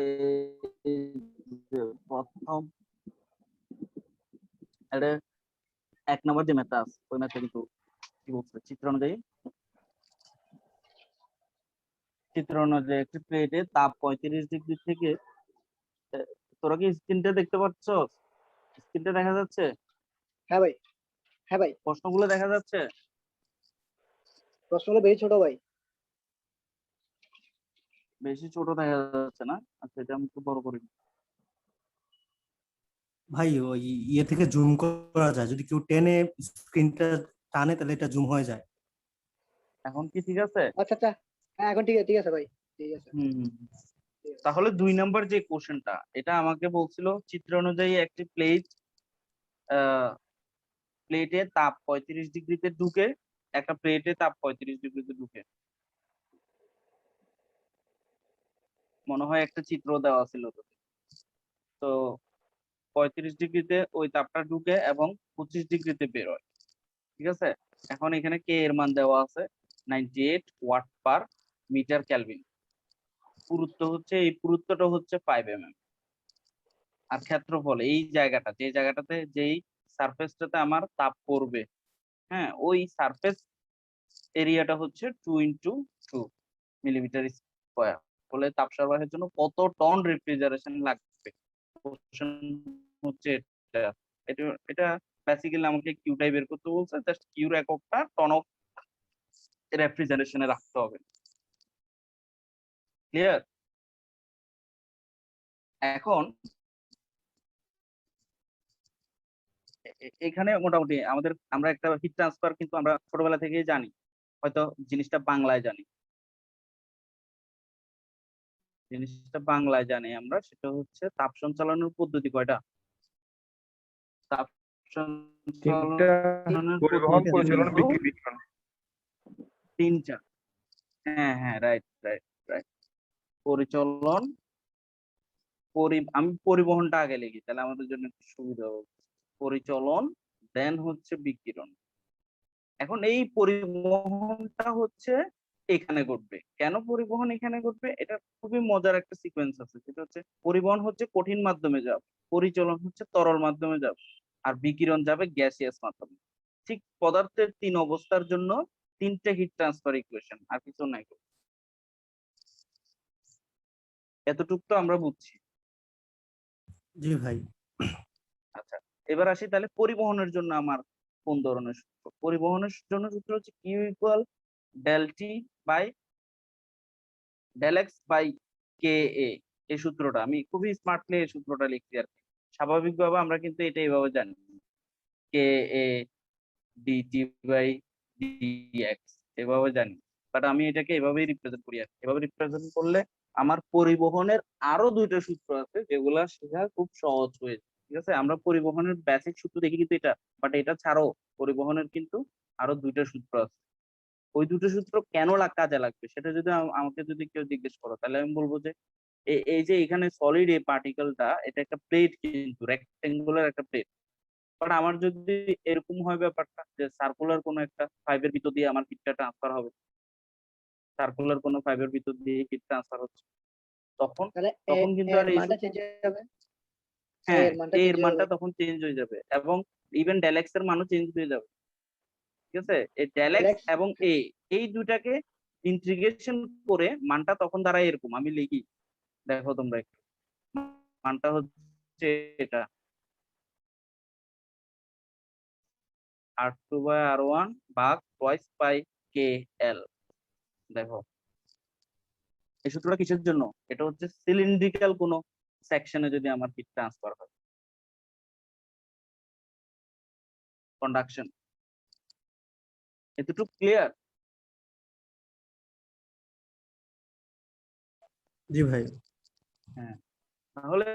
এই যে প্রথম এটা 1 নম্বর যে ম্যাথটা আছে ওই ম্যাথটা কিন্তু কি বলছে চিত্র অনুযায়ী একটি প্লেটে তাপ 35 ডিগ্রি থেকে তোরা কি স্ক্রিনটা দেখতে পাচ্ছ? স্ক্রিনটা দেখা যাচ্ছে? হ্যাঁ ভাই, হ্যাঁ ভাই। প্রশ্নগুলো দেখা যাচ্ছে? প্রশ্নগুলো বেশি ছোট ভাই। বেশি ছোট দেখা যাচ্ছে না? আচ্ছা, এটা আমি একটু বড় করি। ভাই ওই ইয়ে থেকে জুম করা যায়, যদি কেউ টেনে স্ক্রিনটা টানে তাহলে এটা জুম হয়ে যায়। এখন কি ঠিক আছে? আচ্ছা আচ্ছা, হ্যাঁ এখন ঠিক আছে, ঠিক আছে ভাই, ঠিক আছে। তাহলে 2 নম্বর যে কোশ্চেনটা, এটা আমাকে বলছিল চিত্র অনুযায়ী একটি প্লেটে তাপ 35 ডিগ্রিতে ঢুকে, একটা প্লেটে তাপ 35 ডিগ্রিতে ঢুকে, মনে হয় একটা চিত্র দেওয়া ছিল তো 35 ডিগ্রিতে ওই তাপটা ঢুকে এবং 25 ডিগ্রিতে বের হয়। ঠিক আছে, এখন এখানে কে এর মান দেওয়া আছে 98 ওয়াট পার মিটার কেলভিন। পুরুত্ব হচ্ছে, এই পুরুত্বটা হচ্ছে 5 mm। আর ক্ষেত্রফল, এই জায়গাটা, যে জায়গাটাতে যেই সারফেসটাতে আমার তাপ পড়বে, হ্যাঁ, ওই সারফেস এরিয়াটা হচ্ছে 2 × 2 মিলিমিটার স্কয়ার। বলে তাপ সরবরাহের জন্য কত টন রেফ্রিজারেশন লাগবে হচ্ছে এটা। এটা এটা বেসিক্যালি আমাকে কিউটাই বের করতে বলছে, জাস্ট কিউর এককটা টন অফ রেফ্রিজারেশনে রাখতে হবে। ক্লিয়ার? এখন এখানে মোটামুটি আমরা একটা হিট ট্রান্সফার কিন্তু আমরা ছোটবেলা থেকেই জানি, হয়তো জিনিসটা বাংলায় জানি, আমরা, সেটা হচ্ছে তাপ সঞ্চালনের পদ্ধতি কয়টা? তাপ সঞ্চালনের পরিবহন, পদ্ধতি পরিচালন, কিন্তু বিকিরণ। 3টা। হ্যাঁ হ্যাঁ, রাইট রাইট রাইট। পরিচালন, আমি পরিবহনটা আগে লিখি তাহলে আমাদের জন্য একটু সুবিধা হবে। পরিচলন, দেন হচ্ছে বিকিরণ। এখন এই পরিবহনটা হচ্ছে এখানে ঘটবে। কেন পরিবহন এখানে ঘটবে? এটা খুবই মজার একটা সিকোয়েন্স আছে, যেটা হচ্ছে পরিবহন হচ্ছে কঠিন মাধ্যমে যাবে, পরিচলন হচ্ছে তরল মাধ্যমে যাবে, আর বিকিরণ যাবে গ্যাসিয়াস মাধ্যমে। ঠিক পদার্থের 3 অবস্থার জন্য 3টে হিট ট্রান্সফার ইকুয়েশন, আর কিছু নাই। এতটুকু তো আমরা বুঝছি। জি ভাই। আচ্ছা, এবার আসি তাহলে পরিবহনের জন্য আমার কোন ধরনের সূত্র? পরিবহনের জন্য সূত্র হচ্ছে Q equal del T by del X by K A. এই সূত্রটা আমি খুবই স্মার্টলি এই সূত্রটা লিখছি আর কি। স্বাভাবিকভাবে আমরা কিন্তু এটা এইভাবে জানি, কে এ ডিটি বাই ডিএক্স, এভাবে জানি। বাট আমি এটাকে এভাবেই রিপ্রেজেন্ট করি আর কি। এভাবে রিপ্রেজেন্ট করলে আমার পরিবহনের আরো 2টা সূত্র আছে যেগুলা শেখা খুব সহজ হয়ে যায়। ঠিক আছে, আমরা পরিবহনের বেসিক সূত্র দেখি কিন্তু এটা, বাট এটা ছাড়াও পরিবহনের কিন্তু আরো 2টা সূত্র আছে। ওই 2টো সূত্র কেন কাজে লাগবে সেটা যদি আমাকে যদি কেউ জিজ্ঞেস করো, তাহলে আমি বলবো যে এই যে এখানে সলিড এই পার্টিকেলটা, এটা একটা প্লেট, কিন্তু রেক্টেঙ্গুলার একটা প্লেট। বাট আমার যদি এরকম হয় ব্যাপারটা যে সার্কুলার কোনো একটা ফাইবের ভিতর দিয়ে আমার হিটটা ট্রান্সফার হবে, সার্কুলার কোনো ফাইবের ভিতর দিয়ে হিট ট্রান্সফার হচ্ছে, তখন তখন কিন্তু আর এই মানটা চেঞ্জ হয়ে যাবে। হ্যাঁ, এর মানটা এর চেঞ্জ হয়ে মানটা যাবে। তখন চেঞ্জ হয়ে যাবে, এবং ইভেন ডেল এক্স এর মানও চেঞ্জ হয়ে যাবে। ঠিক আছে, এই ডেল এক্স এবং এই দুটাকে ইন্টিগ্রেশন করে মানটা তখন দাঁড়ায় এরকম। আমি লিখি, দেখো তোমরা একটু, মানটা হচ্ছে এটা R2/R1 ভাগ টয়েস বাই কে এল। দেখো এই সূত্রটা কিসের জন্য? এটা হচ্ছে সিলিন্ড্রিক্যাল কোনো সেকশনে যদি আমার হিট ট্রান্সফার হয়, কন্ডাকশন। এতটুকু ক্লিয়ার? জি ভাই। হ্যাঁ, তাহলে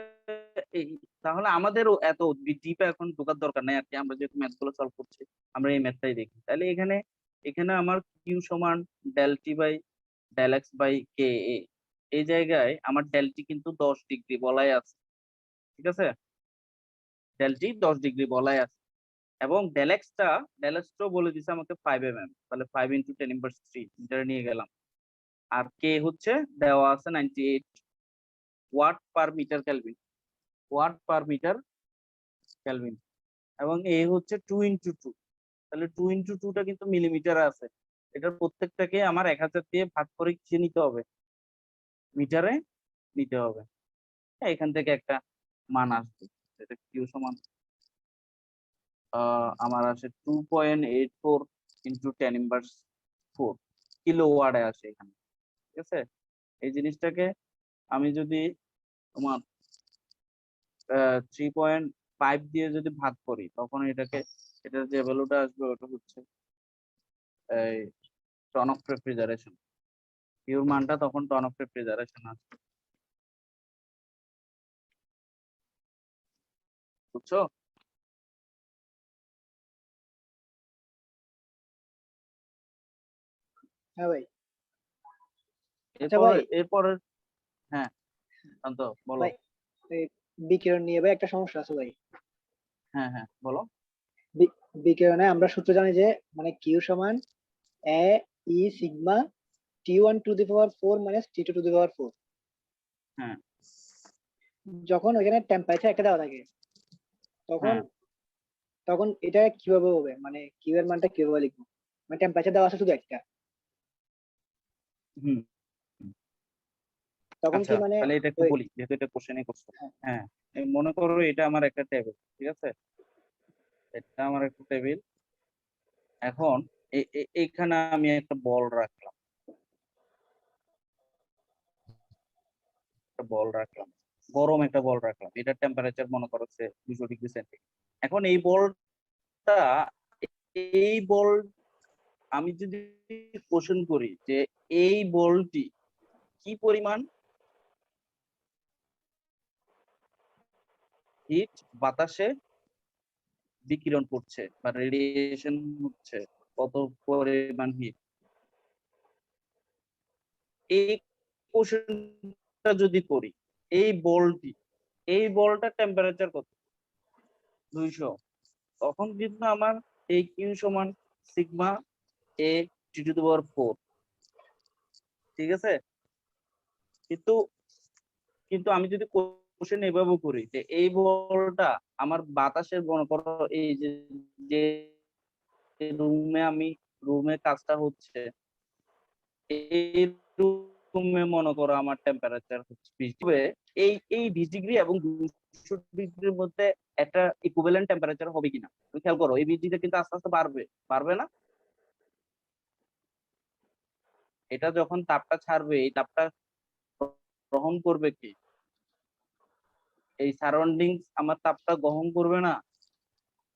তাহলে আমাদেরও এত ডিপে এখন ঢোকার দরকার নাই আর কি। আমরা যেহেতু ম্যাথ গুলো সলভ করছি, আমরা এই ম্যাথটাই দেখি। তাহলে এখানে এখানে আমার কিউ সমান del T by del X by K A. এই জায়গায় আমার ডেল টি কিন্তু 10 ডিগ্রি বলাই আছে। ঠিক আছে, ডেল টি 10 ডিগ্রি বলাই আছে, এবং ডেল এক্সটাও বলে দিছে আমাকে 5 mm, তাহলে 5 × 10⁻³ মিটারে নিয়ে গেলাম। আর কে হচ্ছে দেওয়া আছে 98 watt per metre kelvin, watt per metre kelvin, এবং এ হচ্ছে 2 × 2, তাহলে 2 × 2টা কিন্তু মিলিমিটার আছে, এটার প্রত্যেকটাকে আমার 1000 দিয়ে ভাগ করে কিসে নিতে হবে, মিটারে নিতে হবে। এখান থেকে একটা মান আসবে, এটা কিউ সমান আমার আসে 2.84 × 10⁻⁴ কিলো ওয়ার্ডে আসে এখানে। ঠিক আছে, এই জিনিসটাকে আমি যদি তোমার 3.5 দিয়ে যদি ভাগ করি, তখন এটাকে, এটার যে ভ্যালুটা আসবে ওটা হচ্ছে এই টন অফ রেফ্রিজারেশন, কিউর মানটা তখন টন অফ রেফ্রিজারেশন আসবে। বুঝছো? হ্যাঁ ভাই। আচ্ছা এরপরে ভাই, এরপরে হ্যাঁ শান্ত বলো। ভাই এই বিকিরণ নিয়ে ভাই একটা সমস্যা আছে ভাই। হ্যাঁ হ্যাঁ বলো। বিকিরণে আমরা সূত্র জানি যে মানে কিউ সমান এ ই সিগমা T1⁴ - T2⁴। হ্যাঁ যখন ওইখানে টেম্পারেচার একটা দেওয়া থাকে, তখন হ্যাঁ তখন এটা কিভাবে হবে, মানে কিউ এর মানটা কিভাবে লিখবো? মানে টেম্পারেচার দেওয়া আছে শুধু একটা, হুম। তখন আচ্ছা কি মানে তাহলে এটা একটু ওই বলি, যেহেতু এটা কোশ্চেনে করছো। হ্যাঁ, হ্যাঁ, এই মনে করো এটা আমার একটা টেবিল, ঠিক আছে, এটা আমার একটা টেবিল। এখন এইখানে আমি একটা বল রাখলাম, একটা বল রাখলাম, গরম একটা বল রাখলাম, এটার টেম্পারেচার মনে করো 200°C। এখন এই বলটা, এই বল আমি যদি কোশ্চেন করি যে এই বলটি কি পরিমাণ হিট বাতাসে বিকিরণ করছে বা রেডিয়েশন হচ্ছে, কত পরিমাণ হিট, এই কোশ্চেনটা যদি করি, এই বলটি, এই বলটার টেম্পারেচার কত, 200, তখন কিন্তু আমার এই কিউ সমান সিগমা এ T⁴, ঠিক আছে। কিন্তু কিন্তু আমি যদি কোশ্চেন এভাবে করি যে এই বলটা আমার বাতাসের, মনে করো এই যে যে রুমে আমি, রুমে কাজটা হচ্ছে, এই রুমে মনে করো আমার টেম্পারেচার হচ্ছে 20°, এই এই 20° এবং 200°র মধ্যে একটা ইকুইভ্যালেন্ট টেম্পারেচার হবে কিনা তুমি খেয়াল করো। এই 20° কিন্তু আস্তে আস্তে বাড়বে, বাড়বে না? এটা যখন তাপটা ছাড়বে, এই তাপটা গ্রহণ করবে কি, এই সারাউন্ডিংস আমার তাপটা গ্রহণ করবে না?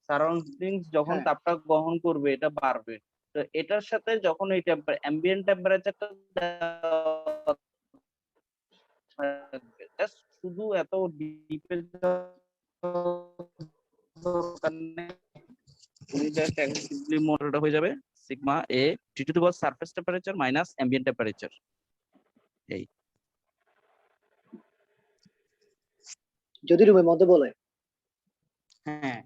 সারাউন্ডিংস যখন হ্যাঁ, তাপটা গ্রহণ করবে, এটা বাড়বে। তো এটার সাথে যখন এই অ্যাম্বিয়েন্ট টেম্পারেচারটা থাকবে, জাস্ট শুধু এত ডিপে তুমি জাস্ট সিম্পলি মডেলটা হয়ে যাবে সিগমা এ T⁴ surface temperature minus ambient temperature. এই যদি রুমের মধ্যে বলে। হ্যাঁ,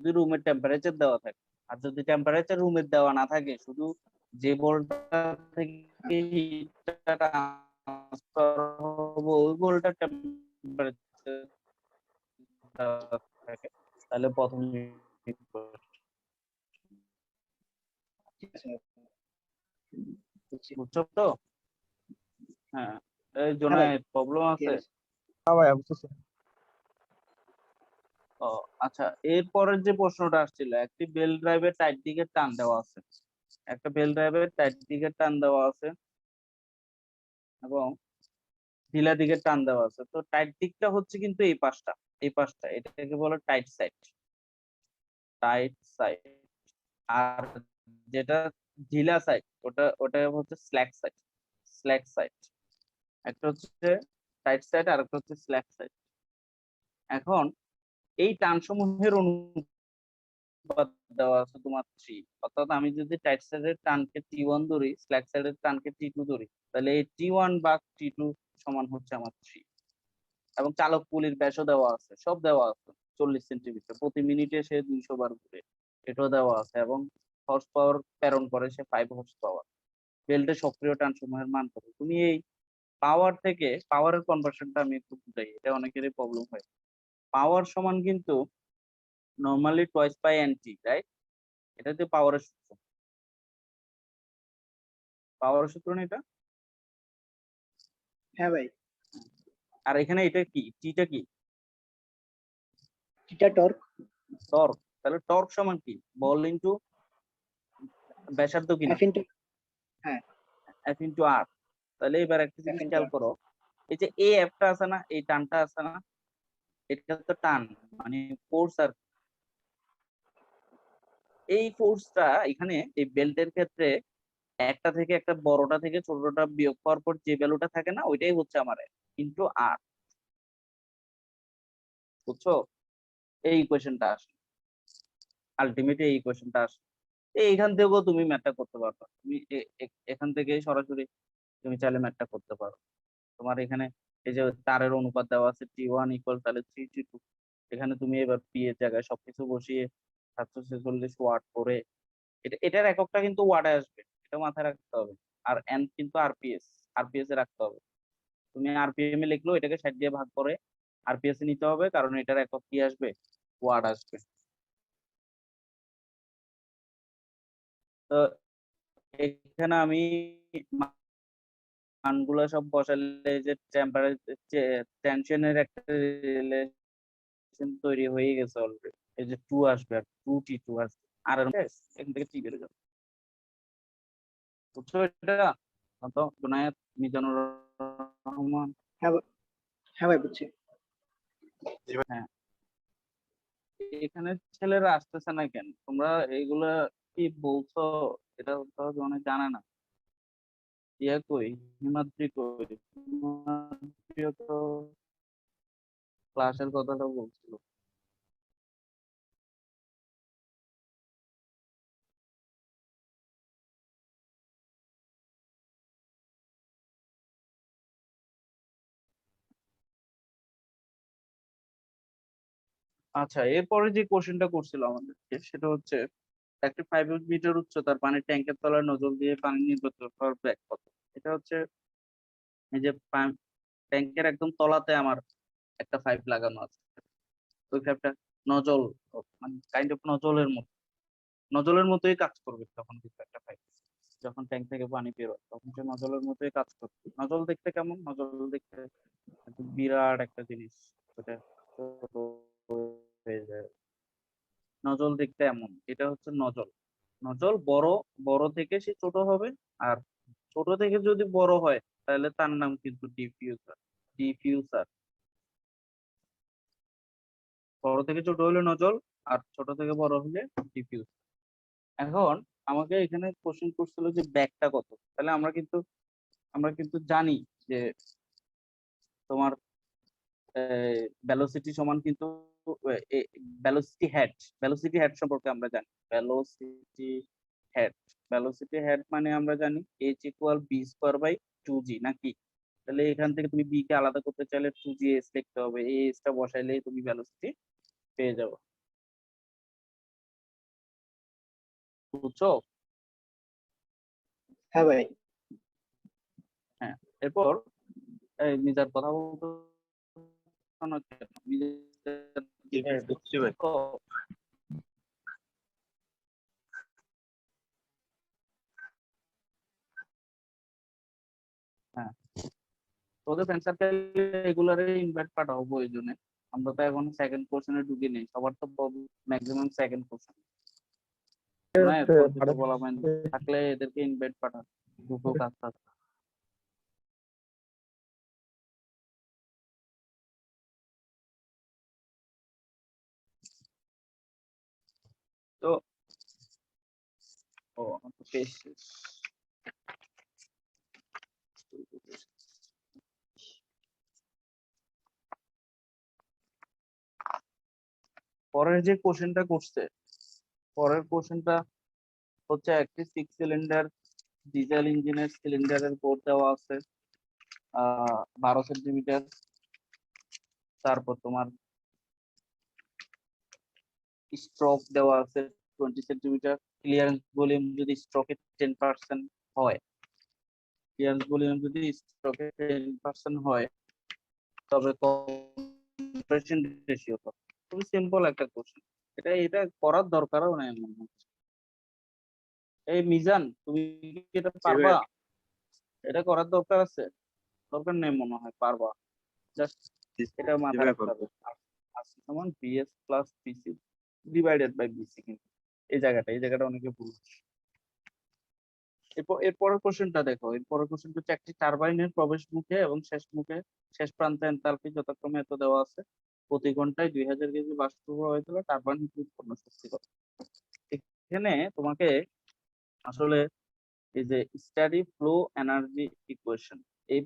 যদি রুমের টেম্পারেচার দেওয়া থাকে, আর যদি টেম্পারেচার রুমের দেওয়া না থাকে, শুধু যে বলটা থেকে হিটটা ট্রান্সফার হবে ওই বলটার টেম্পারেচার থাকে, তাহলে প্রথম ঠিক আছে, বুঝছি। বুঝছো তো? হ্যাঁ, এই হ্যাঁ ভাই, জোনায় প্রবলেম ঠিক আছে। আছে। হ্যাঁ ভাইয়া বুঝতেছি। ও আচ্ছা, এরপরের যে প্রশ্নটা আসছিল, একটি বেল ড্রাইভের টাইট দিকে টান দেওয়া আছে, একটা বেল ড্রাইভের টাইট দিকে টান দেওয়া আছে এবং ঢিলা দিকে টান দেওয়া আছে। তো টাইট দিকটা হচ্ছে কিন্তু এই পাশটা, এই পাশটা, এটাকে বলে টাইট সাইড, টাইট সাইড। আর যেটা ঢিলা সাইড, ওটা ওটা হচ্ছে স্ল্যাক সাইড, স্ল্যাক সাইড। একটা হচ্ছে টাইট সাইড আর একটা হচ্ছে স্ল্যাক সাইড। এখন এই টান সমূহের অনুপাত দেওয়া আছে তোমার 3, অর্থাৎ আমি যদি টাইট সাইডের টানকে T1 ধরি, স্ল্যাক সাইডের টানকে T2 ধরি, তাহলে এই T1 ভাগ T2 সমান হচ্ছে আমার 3। এবং চালক পুলির ব্যাসও দেওয়া আছে, সব দেওয়া আছে, 40 সেন্টিমিটার, প্রতি মিনিটে সে 200 বার ঘুরে, এটাও দেওয়া আছে। এবং হর্স পাওয়ার প্রেরণ করে সে 5 হর্স পাওয়ার। বেল্টে সক্রিয় টান সমূহের মান কত, তুমি এই পাওয়ার থেকে পাওয়ারের কনভার্সনটা আমি একটু বুঝাই, এটা অনেকেরই প্রবলেম হয়। পাওয়ার সমান কিন্তু normally toys by N T, right? এটা হচ্ছে পাওয়ারের সূত্র। পাওয়ারের সূত্র না এটা? হ্যাঁ ভাই, আর এখানে এটা কি, টিটা কি? এটা টর্ক। টর্ক। তাহলে টর্ক সমান কি? বল ইনটু ব্যাসার্ধ কিনা, এফ ইন্টু, হ্যাঁ এফ ইনটু আর। তাহলে এবার একটা এফ জিনিস ইন্টু খেয়াল করো, এই যে এ এফটা আছে না, এই টানটা আছে না, এটা তো টান, মানে ফোর্স। আর এই ফোর্সটা এখানে এই বেল্টের ক্ষেত্রে একটা থেকে একটা বড়টা থেকে ছোটটা বিয়োগ করার পর যে ভ্যালুটা থাকে না, ওইটাই হচ্ছে আমার ইনটু আর। বুঝছো? এই ইকুয়েশনটা আসে, আলটিমেটলি এই ইকুয়েশনটা আসে। এইখান থেকেও তুমি ম্যাথটা করতে পারবে, তুমি এখান থেকেই সরাসরি তুমি চাইলে ম্যাথটা করতে পারো। তোমার এখানে এই যে তারের অনুপাত দেওয়া আছে T1 ইকুয়াল তাহলে 3T2, এখানে তুমি এবার পি এর জায়গায় সবকিছু বসিয়ে 746 ওয়াট করে, এটার এককটা কিন্তু ওয়াটে আসবে, এটা মাথায় রাখতে হবে। আর এন কিন্তু আরপিএস, আরপিএস এ রাখতে হবে। তুমি আরপিএম এ লিখলেও এটাকে 60 দিয়ে ভাগ করে আরপিএস এ নিতে হবে, কারণ এটার একক কি আসবে, ওয়াট আসবে। তো এখানে আমি মানগুলো সব বসালে যে টেম্পারেচার টেনশনের একটা রিলেশন তৈরি হয়ে গেছে অলরেডি। এই যে 2 আসবে আর 2T2 আসবে, আর এর মধ্যে এখান থেকে টি বের যাবে। বুঝছো এটা? তো জুনায়েদ, মিজানুর রহমান। হ্যাঁ হ্যাঁ ভাই বুঝছি। হ্যাঁ, এখানে ছেলেরা আসতেছে না কেন? তোমরা এইগুলা কি বলছো, এটা তো অনেক জানে না। ইয়া কই, হিমাদ্রি কই? হিমাদ্রিও তো ক্লাসের কথাটা বলছিল। আচ্ছা, এরপরে যে কোশ্চেনটা করছিল আমাদেরকে সেটা হচ্ছে একটি 5 মিটার উচ্চতার পানির ট্যাঙ্কের তলায় নজল দিয়ে পানি নির্গত করার ব্যাক কত। এটা হচ্ছে এই যে ট্যাঙ্কের একদম তলাতে আমার একটা পাইপ লাগানো আছে, ওই পাইপটা নজল, মানে কাইন্ড অফ নজলের মতো, নজলের মতোই কাজ করবে তখন কিন্তু একটা পাইপ যখন ট্যাঙ্ক থেকে পানি বেরোয় তখন সে নজলের মতোই কাজ করবে। নজল দেখতে কেমন? নজল দেখতে একদম বিরাট একটা জিনিস, ওটা ছোট হয়ে যায়। নজল দেখতে এমন, এটা হচ্ছে নজল। নজল বড়, বড় থেকে সে ছোট হবে, আর ছোট থেকে যদি বড় হয় তাহলে তার নাম কিন্তু ডিফিউজার। ডিফিউজার, বড় থেকে ছোট হলে নজল, আর ছোট থেকে বড় হলে ডিফিউজার। এখন আমাকে এখানে কোশ্চেন করছিল যে ব্যাকটা কত, তাহলে আমরা কিন্তু জানি যে তোমার ভেলোসিটি সমান কিন্তু ভেলোসিটি হেড সম্পর্কে আমরা জানি। ভেলোসিটি হেড, ভেলোসিটি হেড মানে আমরা জানি h equal B square by 2g নাকি? তাহলে এখান থেকে তুমি বি কে আলাদা করতে চাইলে 2g লিখতে হবে, এই এস টা বসাইলেই তুমি ভেলোসিটি পেয়ে যাবে। বুঝছো? হ্যাঁ ভাই, হ্যাঁ, এরপর এই মিজার কথা বলতে শোনো কেন? মিজার বুঝছি ভাই। তো হ্যাঁ, তোদের ফ্রেন্ড সার্কেল এগুলারে ইনভাইট পাঠাও প্রয়োজনে। আমরা তো এখন সেকেন্ড কোশ্চেনে ঢুকি নেই, সবার তো ম্যাক্সিমাম সেকেন্ড কোশ্চেন না, পরিচিত বলা মানে থাকলে এদেরকে ইনভাইট পাঠা, দুটো কাজ থাকে। তো ও আমার তো পেজ শেষ। পরের যে কোশ্চেনটা করছে, পরের কোশ্চেনটা হচ্ছে একটি 6 সিলিন্ডার ডিজেল ইঞ্জিনের সিলিন্ডারের বোর্ড দেওয়া আছে 12 সেন্টিমিটার। তারপর তোমার স্ট্রোক দেওয়া আছে 20 সেন্টিমিটার। ক্লিয়ারেন্স ভলিউম যদি স্ট্রোকে 10% হয়, ক্লিয়ারেন্স ভলিউম যদি স্টকে 10% হয় তবে কম্প্রেশন রেশিও কত? খুবই সিম্পল একটা কোশ্চেন, এটা করার দরকারও নাই আমার মনে হচ্ছে। এই মিজান, তুমি কি এটা পারবা? এটা করার দরকার আছে? দরকার নেই মনে হয়, পারবা। জাস্ট এটা মাথায় রাখতে হবে। আসি সমান BS plus BC divided by BC, কিন্তু এই জায়গাটা অনেকে ভুল। এরপরের কোশ্চেনটা দেখো, এরপরের কোশ্চেনটা হচ্ছে একটি টারবাইনের প্রবেশ মুখে এবং শেষ প্রান্তে এনথালপি যথাক্রমে এত দেওয়া আছে, প্রতি ঘন্টায় 2000 কেজি বাষ্প প্রবাহিত হলে টারবাইন হতে উৎপন্ন শক্তি কত? এখানে তোমাকে আসলে এই যে স্টাডি ফ্লো এনার্জি ইকুয়েশন, এই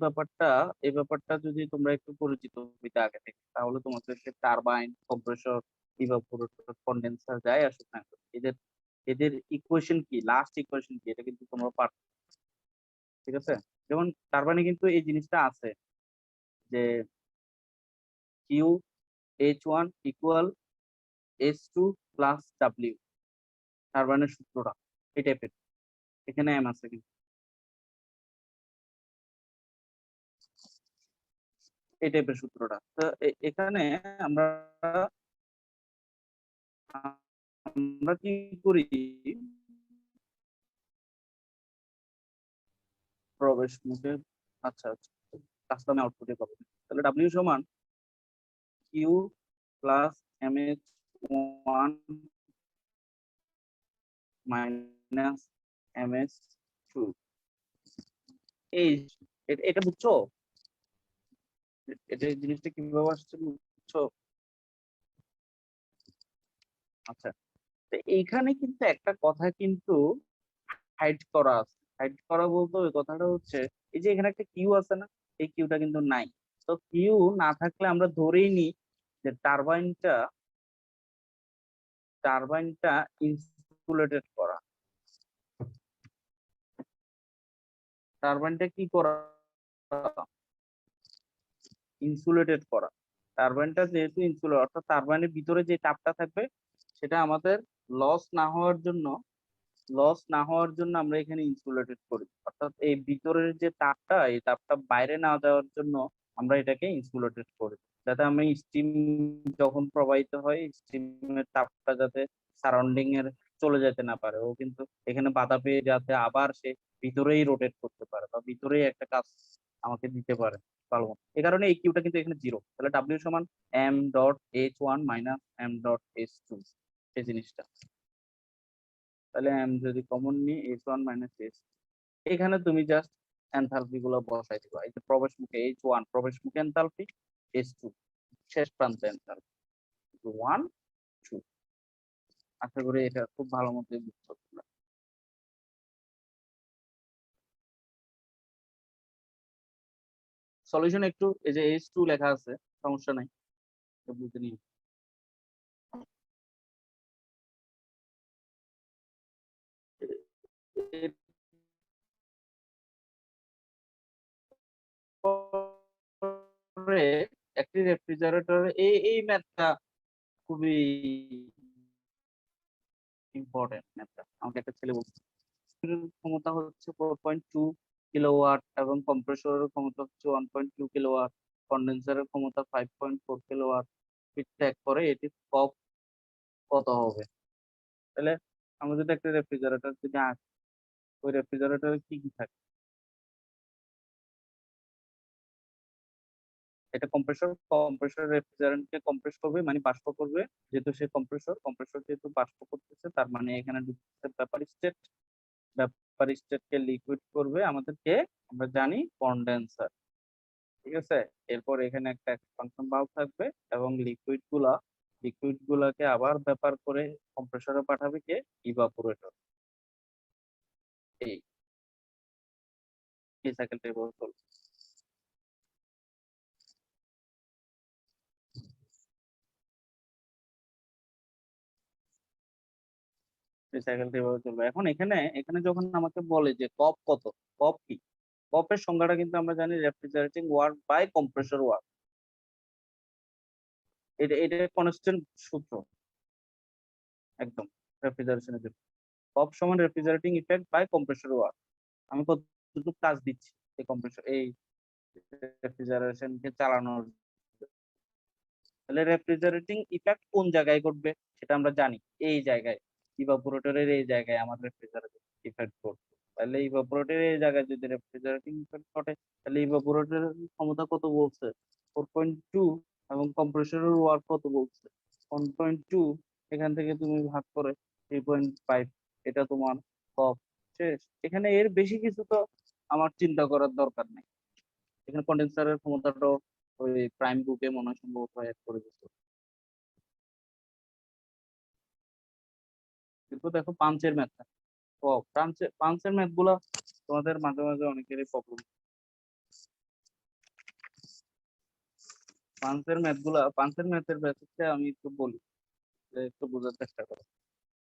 ব্যাপারটা যদি তোমরা একটু পরিচিত হইতে আগে থেকে, তাহলে তোমাদের সে টারবাইন, কম্প্রেসর, ইভাপোরেটর, কন্ডেন্সার যাই আসুক না কেন, এদের এদের ইকুয়েশন কি, লাস্ট ইকুয়েশন কি, এটা কিন্তু তোমরা পারবে। ঠিক আছে, যেমন টারবাইনে কিন্তু এই জিনিসটা আছে যে Q H1 equal H2 plus W, টারবাইনের সূত্রটা এই টাইপের, এখানে এম আছে কিন্তু এই টাইপের সূত্রটা। তো এখানে আমরা আমরা কি করি, প্রবেশ মুখে, আচ্ছা আচ্ছা, কাস্টম আউটপুটে পাবো, তাহলে ডাব্লিউ সমান Q plus M H one minus M H two. এই এটা বুঝছো? এটা জিনিসটা কিভাবে আসছে বুঝছো? আচ্ছা, তো এইখানে কিন্তু একটা কথা কিন্তু হাইড করা আছে। হাইড করা বলতে ওই কথাটা হচ্ছে, এই যে এখানে একটা কিউ আছে না, এই কিউটা কিন্তু নাই। তো কিউ না থাকলে আমরা ধরেই নিই যে টারবাইনটা ইনসুলেটেড করা। টারবাইনটা কি করা? ইনসুলেটেড করা। টারবাইনটা যেহেতু ইনসুলেট, অর্থাৎ টারবাইনের ভিতরে যে তাপটা থাকবে সেটা আমাদের লস না হওয়ার জন্য আমরা এখানে ইনসুলেটেড করি, অর্থাৎ এই ভিতরের যে তাপটা, এই তাপটা বাইরে না যাওয়ার জন্য আমরা এটাকে ইনসুলেটেড করি, যাতে আমি স্টিম যখন প্রবাহিত হয় স্টিমের তাপটা যাতে সারাউন্ডিং এর চলে যেতে না পারে, ও কিন্তু এখানে বাধা পেয়ে যাতে আবার সে ভিতরেই রোটেট করতে পারে বা ভিতরেই একটা কাজ আমাকে দিতে পারে ভালো মতো। এই কারণে এই কিউটা কিন্তু এখানে জিরো, তাহলে ডাব্লিউ সমান m.h1 মাইনাস m.h2, এই জিনিসটা। তাহলে এম যদি কমন নিই H1 মাইনাস H, এখানে তুমি জাস্ট এনথালপি গুলো বসাই দিবা। এই যে প্রবেশ মুখে H1 প্রবেশ মুখে এনথালপি, H2 শেষ প্রান্তে এনথালপি, 1 2। আশা করি এটা খুব ভালো মতো বুঝছো তোমরা। সলিউশন একটু এই যে H2 লেখা আছে, সমস্যা নাই, এটা বুঝে নিও। এরপরে একটি রেফ্রিজারেটর, এই ম্যাথটা খুবই ইম্পর্টেন্ট ম্যাথটা, আমাকে একটা ছেলে বলছে। ক্ষমতা হচ্ছে 4.2 কিলোওয়াট এবং কম্প্রেসরের ক্ষমতা হচ্ছে 1.2 কিলোওয়াট, কন্ডেন্সারের ক্ষমতা 5.4 কিলোওয়াট, হিট ত্যাগ করে এটি কপ কত হবে? তাহলে আমরা যদি একটা রেফ্রিজারেটর যদি আঁকি, ওই রেফ্রিজারেটরে কি কি থাকে? এটা কম্প্রেসর রেফ্রিজারেন্টকে কম্প্রেস করবে, মানে বাষ্প করবে, যেহেতু সে কম্প্রেসর যেহেতু বাষ্প করতেছে, তার মানে এখানে ঢুকতেছে ব্যাপার স্টেটকে লিকুইড করবে আমাদেরকে, আমরা জানি কন্ডেন্সার। ঠিক আছে, এরপর এখানে একটা এক্সপানশন ভালভ থাকবে এবং লিকুইড গুলাকে আবার ব্যাপার করে কম্প্রেসরে পাঠাবে কে? ইভাপোরেটর। এই এই সাইকেলটা এভাবে চলবে। এই সাইকেলটা এভাবে চলবে। এখন এখানে এখানে যখন আমাকে বলে যে কপ কত, কপ কি, কপের সংজ্ঞাটা কিন্তু আমরা জানি refrigerating work by compressor work. এটা কনস্ট্যান্ট সূত্র একদম রেফ্রিজারেশনের জন্য। কপ সমান refrigerating effect by compressor work, আমি কতটুকু কাজ দিচ্ছি এই কম্প্রেসর এই রেফ্রিজারেশনকে চালানোর। তাহলে রেফ্রিজারেটিং ইফেক্ট কোন জায়গায় ঘটবে সেটা আমরা জানি, এই জায়গায় ইভাপোরেটরের এই জায়গায় আমার রেফ্রিজারেটিং ইফেক্ট ঘটবে। তাহলে ইভাপোরেটরের এই জায়গায় যদি রেফ্রিজারেটিং ইফেক্ট ঘটে তাহলে ইভাপোরেটরের ক্ষমতা কত বলছে 4.2 এবং কম্প্রেসরের ওয়ার্ক কত বলছে 1.2। এখান থেকে তুমি ভাগ করে 3.5, এটা তোমার সব শেষ। এখানে এর বেশি কিছু তো আমার চিন্তা করার দরকার নেই। এখানে কন্ডেন্সারের ক্ষমতাটাও ওই প্রাইম বুকে মনে হয় সম্ভবত অ্যাড করে দিচ্ছে। কিন্তু দেখো পাঞ্চের ম্যাথটা, ও পাঞ্চের ম্যাথ গুলা তোমাদের মাঝে মাঝে অনেকেরই প্রবলেম। পাঞ্চের ম্যাথের বেসিকটা আমি একটু বলি, যে একটু বোঝার চেষ্টা করো।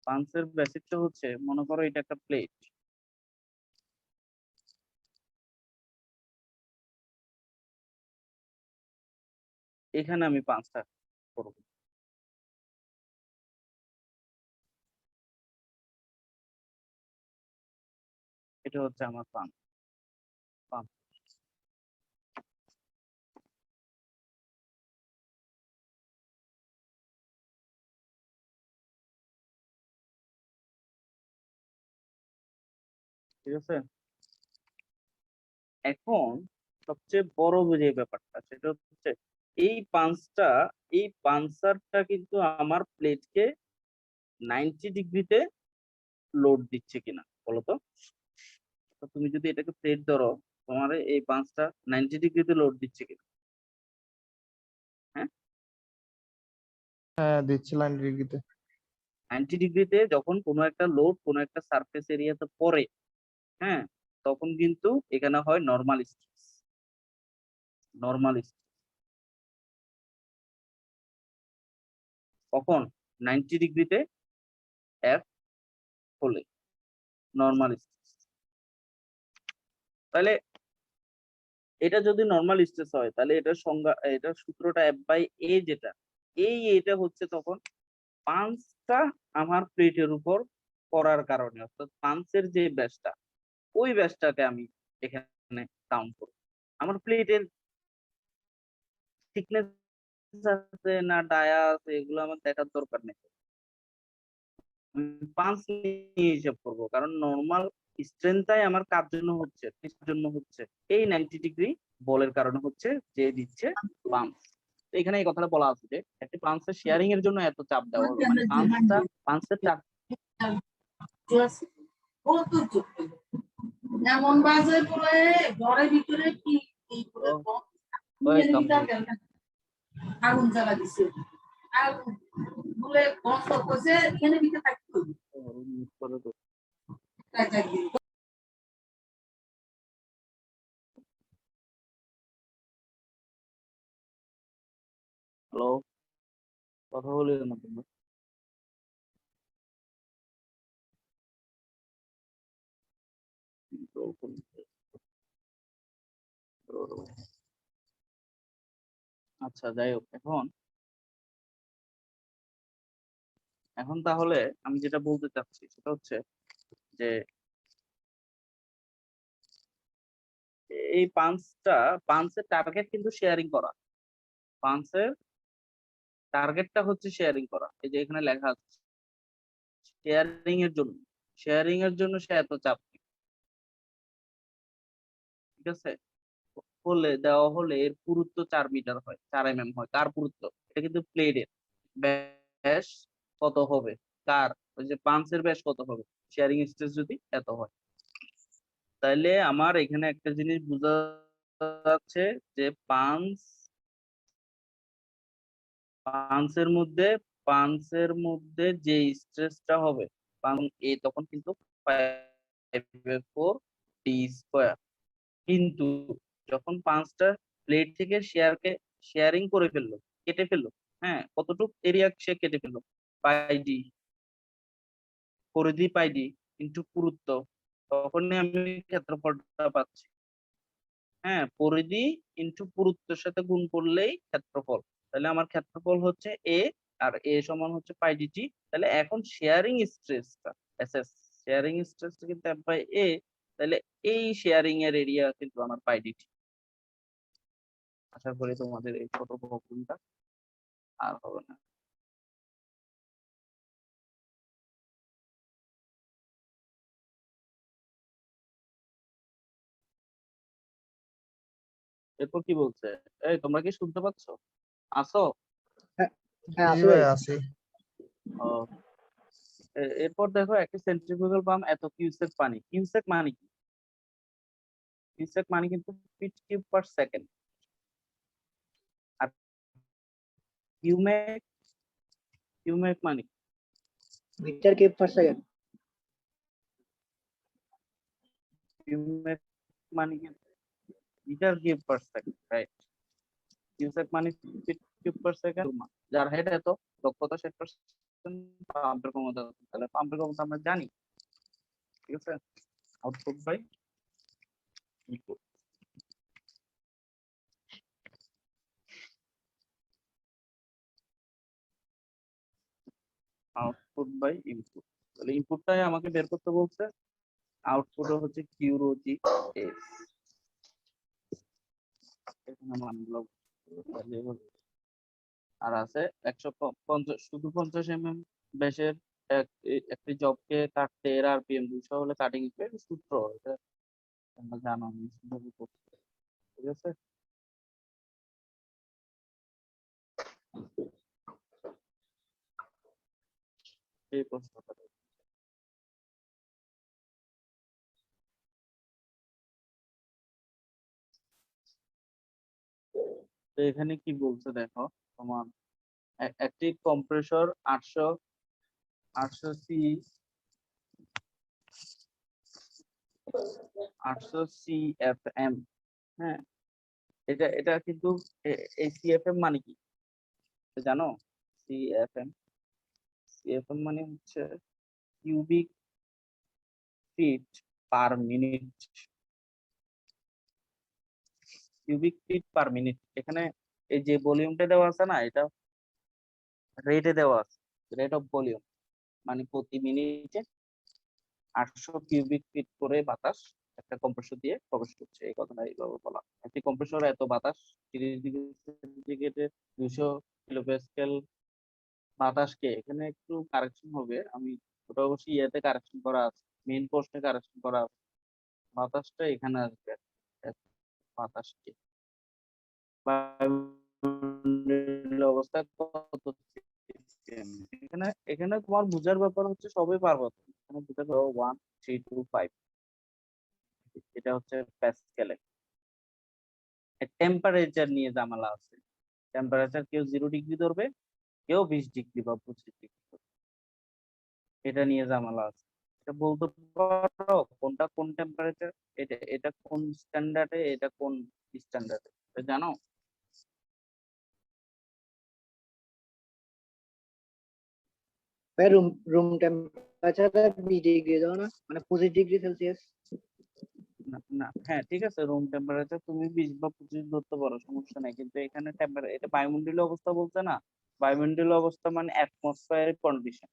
পাঞ্চের বেসিকটা হচ্ছে, মনে করো এটা একটা প্লেট, এখানে আমি পাঁচটা করবো। এটা হচ্ছে আমার পাঞ্চ। পাঞ্চ ঠিক আছে। এখন সবচেয়ে বড় যে ব্যাপারটা সেটা হচ্ছে এই পাঞ্চটা, এই পাঞ্চারটা কিন্তু আমার প্লেটকে 90 ডিগ্রিতে লোড দিচ্ছে কিনা বলতো। তো তুমি যদি এটাকে প্লেট ধরো, তোমার এই পাঁচটা 90 ডিগ্রিতে লোড দিচ্ছে কিনা? হ্যাঁ, হ্যাঁ দিচ্ছি 90 ডিগ্রিতে। 90 ডিগ্রিতে যখন কোনো একটা লোড কোনো একটা সারফেস এরিয়াতে পড়ে, হ্যাঁ, তখন কিন্তু এখানে হয় নর্মাল স্ট্রেস। নর্মাল কখন? 90 ডিগ্রিতে এফ হলে নর্মাল স্ট্রেস। তাহলে এটা যদি নর্মাল স্ট্রেস হয় তাহলে এটার সংজ্ঞা, এটার সূত্রটা এফ বাই এ, যেটা এটা হচ্ছে তখন পাঞ্চটা আমার প্লেটের উপর পড়ার কারণে, অর্থাৎ পাঞ্চের যে ব্যাসটা, ওই ব্যাসটাকে আমি এখানে কাউন্ট করব। আমার প্লেটের থিকনেস আছে না ডায়া আছে এগুলো আমার দেখার দরকার নেই, আমি পাঞ্চ নিয়ে হিসাব করবো। কারণ নর্মাল স্ট্রেংথটাই আমার কার জন্য হচ্ছে, কিসের জন্য হচ্ছে, এই 90 ডিগ্রি বলের কারণে হচ্ছে, যে দিচ্ছে পাঞ্চ। এখানে এই কথাটা বলা আছে যে একটি পাঞ্চের শেয়ারিং এর জন্য এত চাপ দেওয়া হবে, মানে পাঞ্চের চাপ। এমন বাজে বলে ঘরের ভিতরে কি আগুন জ্বালা দিছে, আগুন বলে বন্ধ করছে, এখানে ভিতরে থাকতে হবে। হ্যালো, কথা বলে না তোমরা? আচ্ছা, যাই হোক, এখন এখন তাহলে আমি যেটা বলতে চাচ্ছি সেটা হচ্ছে যে এই পাঞ্চের টার্গেট কিন্তু শেয়ারিং করা। পাঞ্চের টার্গেটটা হচ্ছে শেয়ারিং করা, এই যে এখানে লেখা আছে শেয়ারিং এর জন্য। শেয়ারিং এর জন্য সে এত চাপ নেয়, ঠিক আছে। হলে দেওয়া হলে এর পুরুত্ব 4 মিটার হয়, 4 mm হয়। কার পুরুত্ব? এটা কিন্তু প্লেটের ব্যাস কত হবে, কার ওই যে পাঞ্চের ব্যাস কত হবে, শেয়ারিং স্ট্রেস যদি এত হয়। তাইলে আমার এখানে একটা জিনিস বোঝা যাচ্ছে যে পাঞ্চের মধ্যে পাঞ্চের মধ্যে যে স্ট্রেসটা হবে তখন কিন্তু 5/4 d²। কিন্তু যখন পাঁচটা প্লেট থেকে শেয়ারিং করে ফেললো, কেটে ফেললো, হ্যাঁ, কতটুক এরিয়া সে কেটে ফেললো, পাই ডি, পরিধি পাই ডি ইন্টু পুরুত্ব, তখনই আমি ক্ষেত্রফলটা পাচ্ছি। হ্যাঁ, পরিধি ইন্টু পুরুত্বের সাথে গুণ করলেই ক্ষেত্রফল। তাহলে আমার ক্ষেত্রফল হচ্ছে এ, আর এ সমান হচ্ছে পাই/ডিটি। তাহলে এখন শেয়ারিং স্ট্রেসটা এসএস, শেয়ারিং স্ট্রেসটা কিন্তু এফ বাই এ, তাহলে এই শেয়ারিং এর এরিয়া কিন্তু আমার পাই ডিটি। আশা করি তোমাদের এই ছোট প্রবলেমটা আর হবে না। এরপর কি বলছে? এই তোমরা কি শুনতে পাচ্ছ? আসো? হ্যাঁ জি আসি ভাই ভাই। আছি। ও, এরপর দেখো একটা সেন্ট্রিফুগাল পাম্প এত কিউসেক পানি, কিউসেক মানে কি? কিউসেক মানে কিন্তু ফিট কিউব পার সেকেন্ড। আর কিউমেক, কিউমেক মানে কি? Metre cube per second. Cumec মানে কিন্তু metre cube per second, right? Cusec মানে ফিট কিউব পার সেকেন্ড। যার হেড এত, দক্ষতা 60%, পাম্পের ক্ষমতা কত? তাহলে পাম্পের ক্ষমতা আমরা জানি, ঠিক আছে? Output by input, output by input. তাহলে ইনপুটটাই আমাকে বের করতে বলছে, আউটপুট হচ্ছে কিউ রো জি এস। এখানে মানগুলো আর আছে 150, শুধু 50 mm ব্যাসের একটি জবকে কাটতে এর আরপিএম 200 হলে কাটিং স্পিড সূত্র, এটা তোমরা জানো আমি কিভাবে করছি, ঠিক আছে? এই প্রশ্নটা তো এখানে কি বলছে দেখো, তোমার একটি কম্প্রেসর 800 সি 800 সিএফএম, হ্যাঁ, এটা এটা কিন্তু এই সিএফএম মানে কি জানো? সিএফএম, সিএফএম মানে হচ্ছে cubic feet per minute, cubic feet per minute. এখানে এই যে ভলিউমটা দেওয়া আছে না, এটা রেটে দেওয়া আছে, রেট অফ ভলিউম, মানে প্রতি মিনিটে 800 কিউবিক ফিট করে বাতাস একটা কম্প্রেসর দিয়ে প্রবেশ করছে, এই কথাটা এইভাবে বলা। একটি কম্প্রেসর এত বাতাস 30°C 200 কিলোপ্যাসকেল বাতাসকে, এখানে একটু কারেকশন হবে, আমি ওটা অবশ্যই ইয়েতে কারেকশন করা আছে, মেইন পোস্টে কারেকশন করা আছে, বাতাসটা এখানে আসবে, বাতাসকে বায়ুমণ্ডলীয় অবস্থা কত CPM। এখানে এখানে তোমার বুঝার ব্যাপার হচ্ছে সবই পারবো, এখানে বুঝতে পারো 1 3 2 5, এটা হচ্ছে প্যাসকেলে। টেম্পারেচার নিয়ে ঝামেলা আছে, টেম্পারেচার কেউ 0 ডিগ্রি ধরবে, কেউ 20 ডিগ্রি বা 25 ডিগ্রি ধরবে, এটা নিয়ে ঝামেলা আছে। এটা বলতে পারো কোনটা কোন টেম্পারেচার, এটা এটা কোন স্ট্যান্ডার্ডে, এটা কোন স্ট্যান্ডার্ডে, জানো? ভাই রুম রুম টেম্পারেচার 20 ডিগ্রি দাও না, মানে 25°C। না না, হ্যাঁ ঠিক আছে, রুম টেম্পারেচার তুমি 20 বা 25 ধরতে পারো, সমস্যা নাই, কিন্তু এখানে এটা বায়ুমণ্ডলীয় অবস্থা বলছে না, বায়ুমণ্ডলীয় অবস্থা মানে অ্যাটমসফিয়ারিক কন্ডিশন,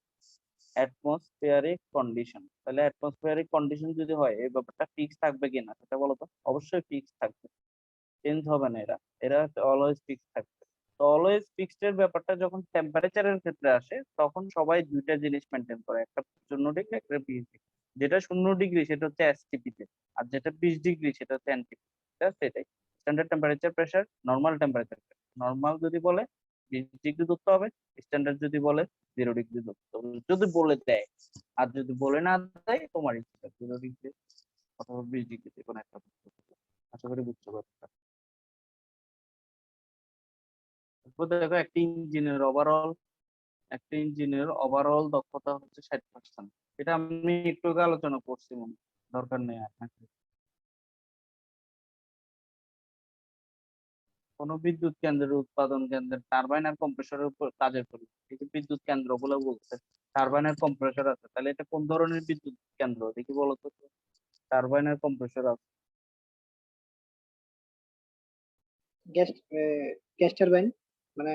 অ্যাটমসফিয়ারিক কন্ডিশন। তাহলে অ্যাটমসফিয়ারিক কন্ডিশন যদি হয়, এই ব্যাপারটা ফিক্স থাকবে কিনা সেটা বলো তো? অবশ্যই ফিক্স থাকবে, চেঞ্জ হবে না, এরা এরা অলওয়েজ ফিক্স থাকবে। তো অলওয়েজ ফিক্সড এর ব্যাপারটা যখন টেম্পারেচারের ক্ষেত্রে আসে, তখন সবাই দুইটা জিনিস মেনটেন করে, একটা 0 ডিগ্রি, একটা 20 ডিগ্রি। যেটা 0 ডিগ্রি সেটা হচ্ছে এসটিপি তে, আর যেটা 20 ডিগ্রি সেটা হচ্ছে এনটিপি। সেটাই standard temperature pressure, normal temperature. Normal যদি বলে 20 ডিগ্রি ধরতে হবে, স্ট্যান্ডার্ড যদি বলে 0 ডিগ্রি ধরতে হবে, যদি বলে দেয়। আর যদি বলে না দেয়, তোমার ইচ্ছা 0 ডিগ্রি অথবা 20 ডিগ্রিতে কোনো একটা ধরতে হবে। আশা করি বুঝতে পারছো। এরপর দেখো একটা ইঞ্জিনের ওভারঅল দক্ষতা হচ্ছে 60%। এটা আমি একটু আগে আলোচনা করছি, মনে হয়, দরকার নেই আপনাকে। কোন বিদ্যুৎ কেন্দ্রের উৎপাদন কেন্দ্রের টারবাইন আর কম্প্রেসরের উপর কাজের পরিমাণ, এই যে বিদ্যুৎ কেন্দ্র বলে বলছে, টারবাইন আর কম্প্রেসর আছে, তাহলে এটা কোন ধরনের বিদ্যুৎ কেন্দ্র দেখি বলো তো? টারবাইন আর কম্প্রেসর আছে। গ্যাস গ্যাস টারবাইন, মানে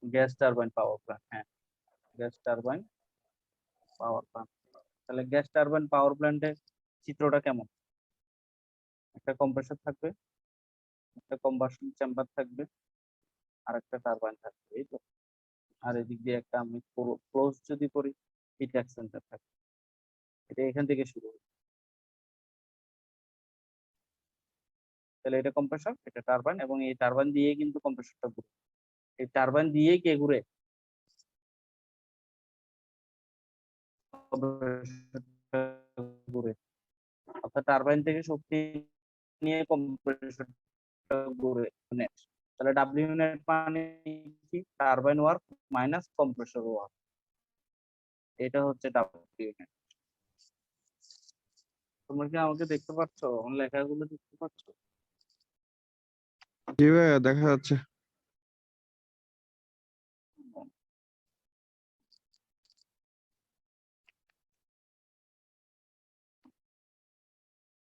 গ্যাস টারবাইন পাওয়ার প্ল্যান্ট, হ্যাঁ, গ্যাস টারবাইন পাওয়ার প্ল্যান্ট। তাহলে গ্যাস টারবাইন পাওয়ার প্ল্যান্টের চিত্রটা কেমন? একটা কম্প্রেসর থাকবে, একটা কম্বাসন চেম্বার থাকবে, আর একটা টারবাইন থাকবে, এই তো। আর এদিক দিয়ে একটা আমি ক্লোজ যদি করি, হিট এক্সচেঞ্জার থাকবে। এটা এখান থেকে শুরু হবে। তাহলে এটা কম্প্রেসর, এটা টারবাইন, এবং এই টারবাইন দিয়ে কিন্তু কম্প্রেসরটা ঘুরে। এই টারবাইন দিয়েই কে ঘুরে? কম্প্রেসরটা ঘুরে। অর্থাৎ টারবাইন থেকে শক্তি নিয়ে কম্প্রেসরটা ঘুরে নেট। তাহলে ডাব্লিউ নেট মানে কি? Turbine work minus compressor work, এটা হচ্ছে ডাব্লিউ নেট। তোমরা কি আমাকে দেখতে পাচ্ছ? আমার লেখাগুলো দেখতে পাচ্ছ? জি ভাইয়া দেখা যাচ্ছে।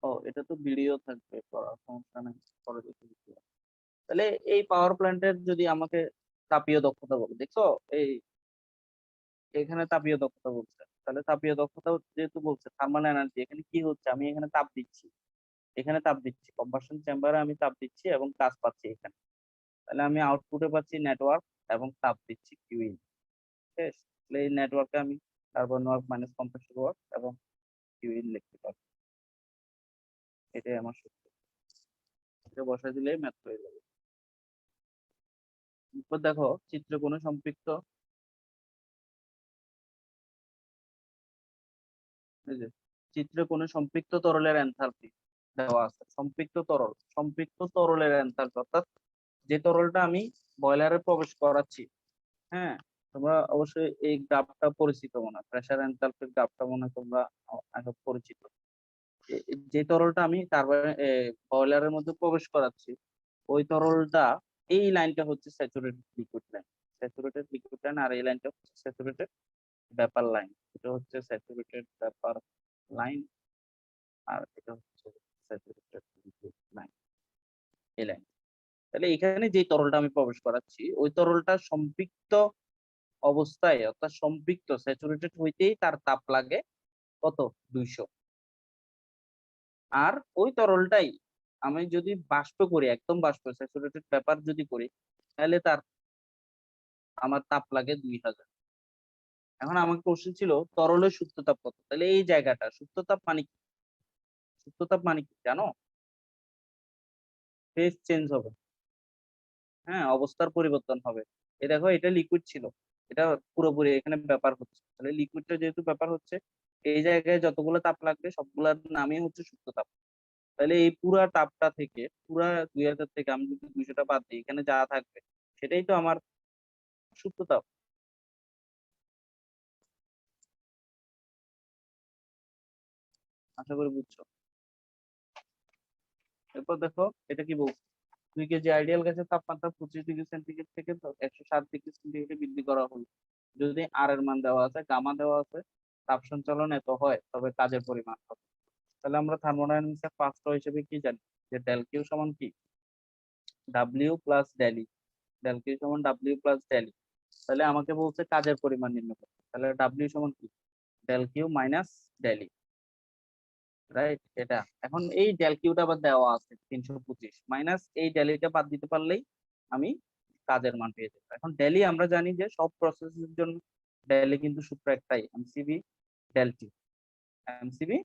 ও, এটা তো ভিডিও থাকবে, করার সমস্যা নেই, পরে দেখে দিতে হবে। তাহলে এই পাওয়ার প্ল্যান্টের যদি আমাকে তাপীয় দক্ষতা বলে, দেখছো এই এখানে তাপীয় দক্ষতা বলছে, তাহলে তাপীয় দক্ষতা যেহেতু বলছে থার্মাল এনার্জি, এখানে কি হচ্ছে? আমি এখানে তাপ দিচ্ছি, এখানে তাপ দিচ্ছি, কম্বাসন চেম্বারে আমি তাপ দিচ্ছি এবং কাজ পাচ্ছি এখানে। তাহলে আমি আউটপুটে পাচ্ছি নেটওয়ার্ক এবং তাপ দিচ্ছি কিউইন। শেষ। তাহলে এই নেটওয়ার্কে আমি carbon work minus compressor work এবং কিউইন লিখতে পারবো। এটাই আমার সূত্র। এটা বসাই দিলেই ম্যাথ হয়ে যাবে। এরপর দেখো চিত্র কোনো সম্পৃক্ত, এই যে চিত্রে কোনো সম্পৃক্ত তরলের এনথালপি দেওয়া আছে। সম্পৃক্ত তরলের এনথালপি অর্থাৎ যে তরলটা আমি বয়লারে প্রবেশ করাচ্ছি। হ্যাঁ, তোমরা অবশ্যই এই গ্রাফটা পরিচিত মনে হয়, প্রেসার এনথালপির গ্রাফটা মনে হয় তোমরা আগে পরিচিত। যে তরলটা আমি বয়লারের মধ্যে প্রবেশ করাচ্ছি, ওই তরলটা, এই লাইনটা হচ্ছে saturated liquid line. Saturated liquid line, আর এই লাইনটা হচ্ছে স্যাচুরেটেড ভেপার লাইন। এটা হচ্ছে স্যাচুরেটেড ভেপার লাইন, আর এটা হচ্ছে স্যাচুরেটেড লিকুইড লাইন, এই লাইন। তাহলে এখানে যে তরলটা আমি প্রবেশ করাচ্ছি, ওই তরলটা সম্পৃক্ত অবস্থায়, অর্থাৎ সম্পৃক্ত স্যাচুরেটেড হইতেই তার তাপ লাগে কত? 200। আর ওই তরলটাই আমি যদি বাষ্প করি, একদম বাষ্প স্যাচুরেটেড ভেপার যদি করি, তাহলে আমার তাপ লাগে 2000। এখন আমার কোশ্চেন ছিল তরলের সুপ্ত তাপ কত? তাহলে এই জায়গাটা সুপ্ত তাপ মানে কি? সুপ্ত তাপ মানে কি জানো? ফেজ চেঞ্জ হবে, হ্যাঁ, অবস্থার পরিবর্তন হবে। এই দেখো এটা লিকুইড ছিল, এটা পুরোপুরি এখানে ব্যাপার হচ্ছে। তাহলে লিকুইডটা যেহেতু ব্যাপার হচ্ছে, এই জায়গায় যতগুলো তাপ লাগবে সবগুলোর নামই হচ্ছে সুপ্ত তাপ। তাহলে এই পুরা তাপটা থেকে, পুরা 2000 থেকে আমি যদি 200টা বাদ দিই, এখানে যা থাকবে সেটাই তো আমার সুপ্ত তাপ। আশা করি বুঝছো। এরপর দেখো এটা কি বলছে, 2 কেজি আইডিয়াল গ্যাসের তাপমাত্রা 25 ডিগ্রি সেন্টিগ্রেড থেকে 160 ডিগ্রি সেন্টিগ্রেডে বৃদ্ধি করা হলো। যদি আর এর মান দেওয়া আছে, গামা দেওয়া আছে, তাপ সঞ্চালন এত হয়, তবে কাজের পরিমাণ কত? তাহলে আমরা থার্মোডাইনামিক্সের ফার্স্ট ল হিসেবে কি জানি, যে ডেল কিউ সমান কি? ডাব্লিউ প্লাস ডেল ই। ডেল কিউ সমান ডাব্লিউ প্লাস ডেল ই। তাহলে আমাকে বলছে কাজের পরিমাণ নির্ণয় করতে। তাহলে ডাব্লিউ সমান কি? ডেল কিউ মাইনাস ডেল ই, রাইট? এটা এখন এই ডেল কিউটা আবার দেওয়া আছে 325, মাইনাস এই ডেল ইটা বাদ দিতে পারলেই আমি কাজের মান পেয়ে যাবো। এখন ডেলি আমরা জানি যে সব প্রসেসের জন্য ডেলি কিন্তু সূত্র একটাই, MCB del T, MCB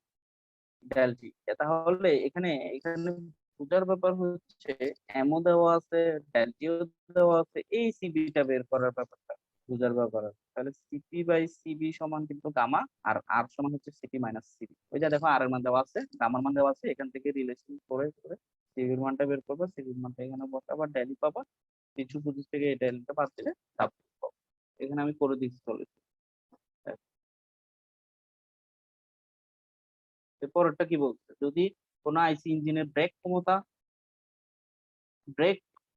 del T. তাহলে এখানে এখানে বোঝার ব্যাপার হচ্ছে এমও দেওয়া আছে, ডেল টিও দেওয়া আছে, এই সিবিটা বের করার ব্যাপারটা বোঝার ব্যাপার আছে। তাহলে সিপি বাই সিবি সমান কিন্তু গামা, আর আর সমান হচ্ছে সিপি মাইনাস সিবি। ওই যে দেখো আর এর মান দেওয়া আছে, গামার মান দেওয়া আছে, এখান থেকে রিলেশন করে করে সিবির মানটা বের করবা, সিবির মানটা এখানে বসাবা, ডেলি পাবা। 325 থেকে এই ডেলটা বাদ দিলে তাপ পাবো। এখানে আমি করে দিচ্ছি, চলেছি। এরপরটা কি বলছে, যদি কোনো আইসি ইঞ্জিনের ব্রেক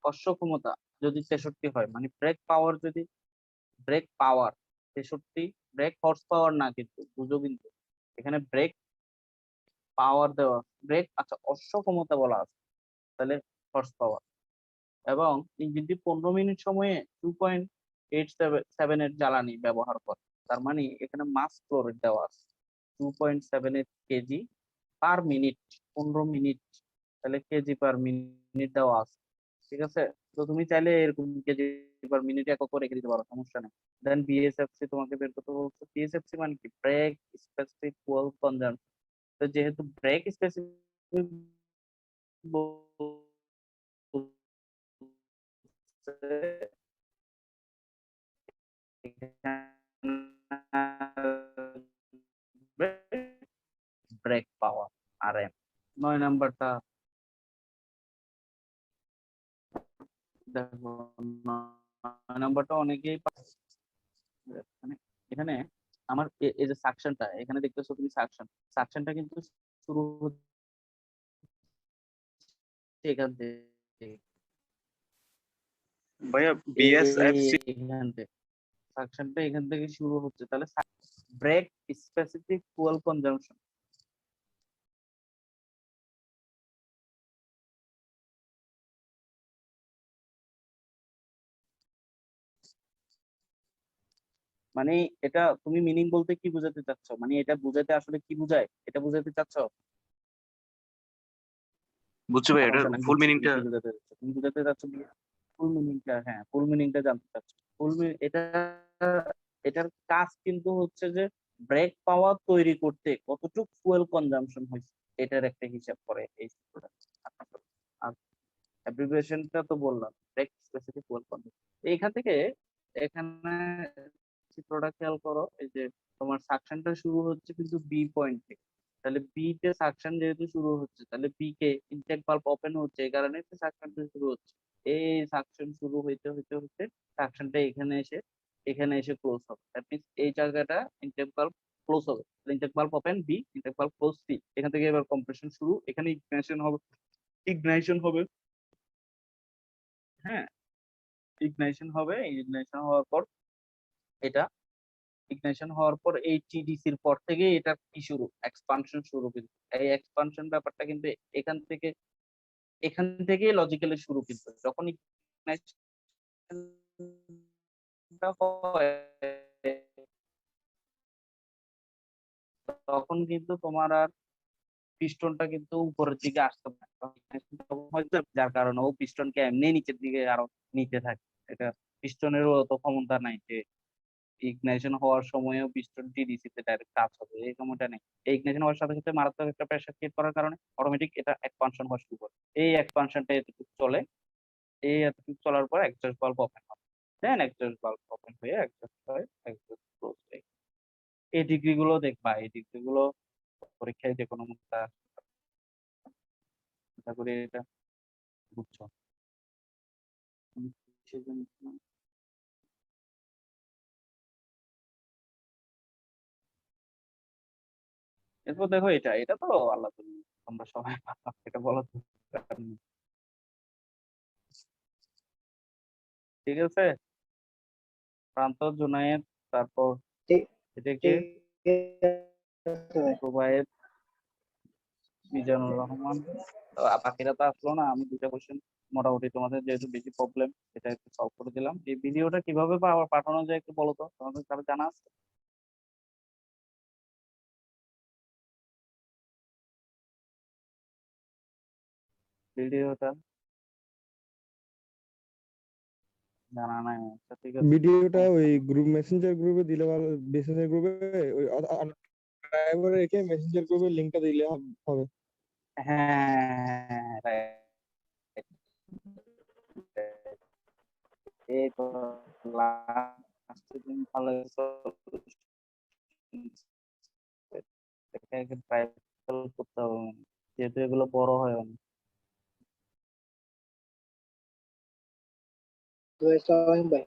অশ্বক্ষমতা যদি 63 হয়, মানে ব্রেক পাওয়ার 63, ব্রেক হর্স পাওয়ার না, কিন্তু বুঝো, কিন্তু এখানে ব্রেক পাওয়ার দেওয়া, ব্রেক আচ্ছা অশ্বক্ষমতা বলা আছে, তাহলে হর্স পাওয়ার, এবং ইঞ্জিনটি 15 মিনিট সময়ে 2.87 এর জ্বালানি ব্যবহার করে। তার মানে এখানে মাস ফ্লো রেট দেওয়া আছে 2.78 কেজি পার মিনিট, 15 মিনিট তাহলে কেজি পার মিনিট দেওয়া আছে, ঠিক আছে। তো তুমি চাইলে এরকম কেজি পার মিনিট একক করে রেখে দিতে পারো, সমস্যা নেই। দেন বিএসএফসি তোমাকে বের করতে বলছে। বিএসএফসি মানে কি? Brake specific fuel consumption. তো যেহেতু brake specific brake power RM. 9 নাম্বারটা দেখো, 9 নাম্বারটা অনেকেই মানে এখানে আমার এই যে সাকশনটা এখানে দেখতেছো তুমি, সাকশনটা কিন্তু শুরু হচ্ছে এখান থেকে, ভাইয়া বিএসএফসি এখান থেকে সাকশনটা এখান থেকে শুরু হচ্ছে। তাহলে ব্রেক স্পেসিফিক ফুয়েল কনজাম্পশন, মানে এটা তুমি মিনিং বলতে কি বোঝাতে চাচ্ছ? মানে এটা বুঝাতে আসলে কি বুঝায়, এটা বুঝাতে চাচ্ছ? বুঝছো ভাই, এটা সমস্যা নাই, ফুল বুঝছি তুমি মিনিংটা কি বোঝাতে চাচ্ছ। তুমি বোঝাতে চাচ্ছ ফুল মিনিংটা, হ্যাঁ ফুল মিনিংটা জানতে চাচ্ছ। ফুল এটা, এটার কাজ কিন্তু হচ্ছে যে ব্রেক পাওয়ার তৈরি করতে কতটুকু ফুয়েল কনজাম্পশন হয়েছে এটার একটা হিসাব করে এই সূত্রটা। আর অ্যাব্রিভিয়েশনটা তো বললাম, ব্রেক স্পেসিফিক ফুয়েল কনজাম্পশন। এইখান থেকে এখানে চিত্রটা খেয়াল করো, এই যে তোমার সাকশনটা শুরু হচ্ছে কিন্তু বি পয়েন্ট থেকে। তাহলে বি তে সাকশন যেহেতু শুরু হচ্ছে, তাহলে বি কে ইনটেক ভালভ ওপেন হচ্ছে, এই কারণে সাকশনটা শুরু হচ্ছে। এই সাকশন শুরু হইতে হইতে হইতে সাকশনটা এখানে এসে ক্লোজ হবে। দ্যাট মিন্স এই জায়গাটা ইনটেক ভালভ ক্লোজ হবে। Intake valve open B, intake valve close C. এখান থেকে এবার কম্প্রেশন শুরু, এখানে ইগনিশন হবে। হ্যাঁ, ইগনিশন হবে। ইগনিশন হওয়ার পর এটা ইগনিশন হওয়ার পর এই টিডিসির পর থেকে এটা কি শুরু, এক্সপানশন শুরু। কিন্তু এই এক্সপানশন ব্যাপারটা কিন্তু এখান থেকে লজিক্যালি শুরু। কিন্তু যখন ignition-টা হয় তখন কিন্তু তোমার আর পিস্টনটা কিন্তু উপরের দিকে আসতে পারে না। যার কারণে ও পিস্টনকে এমনি নিচের দিকে আরো নিতে থাকে। এটা পিস্টনেরও অত ক্ষমতা নাই যে ইগনিশন হওয়ার সময়ও পিস্টন টিডিসি তে ডাইরেক্ট টাচ হবে, এই সময়টা নেই। এই ইগনিশন হওয়ার সাথে সাথে মারাত্মক একটা প্রেসার ক্রিয়েট করার কারণে অটোমেটিক এটা এক্সপানশন হওয়া শুরু করে। এই এক্সপানশনটা এতটুকু চলে, এই এতটুকু চলার পর এক্সজস্ট ভালভ ওপেন হয়। দেন এক্সজস্ট ভালভ ওপেন হয়ে এক্সজস্ট হয়, এক্সজস্ট ক্লোজ হয়। এই ডিগ্রি গুলো দেখবা, এই ডিগ্রি গুলো পরীক্ষায় যে কোনো মুদ্রা আশা করি এটা বুঝছো। এরপর দেখো, এটা এটা তো আল্লাহ তুমি তোমরা সবাই পারবা, এটা বলা দরকার নেই। ঠিক আছে, প্রান্ত জুনায়েদ, তারপর ঠিক এটাকে ঠিক আছে ভাই। রুবায়েত, মিজানুর রহমান। তো বাকিরা তো আসলো না। আমি দুইটা কোশ্চেন মোটামুটি তোমাদের যেহেতু বেশি প্রবলেম এটা একটু সলভ করে দিলাম। এই ভিডিওটা কিভাবে পাঠানো যায় একটু বলো তো, তোমাদের কারো জানা আছে ভিডিওটা? জানা নাই, আচ্ছা ঠিক আছে। ভিডিওটা ওই গ্রুপ মেসেঞ্জার গ্রুপে দিলে ভালো, মেসেঞ্জার গ্রুপে ওই ড্রাইভারে রেখে মেসেঞ্জার গ্রুপে লিংকটা দিলে হবে। হ্যাঁ right. এই তো লাস্ট দিন ভালো এটাকে প্রাইভেট করতে হবে, যেহেতু এগুলো বড় হয় অনেক। তো আসসালামু আলাইকুম ভাই।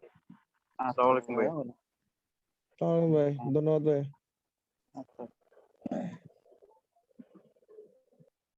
আচ্ছা আসসালামু আলাইকুম ভাই। তাহলে ভাই, ধন্যবাদ ভাই। আচ্ছা।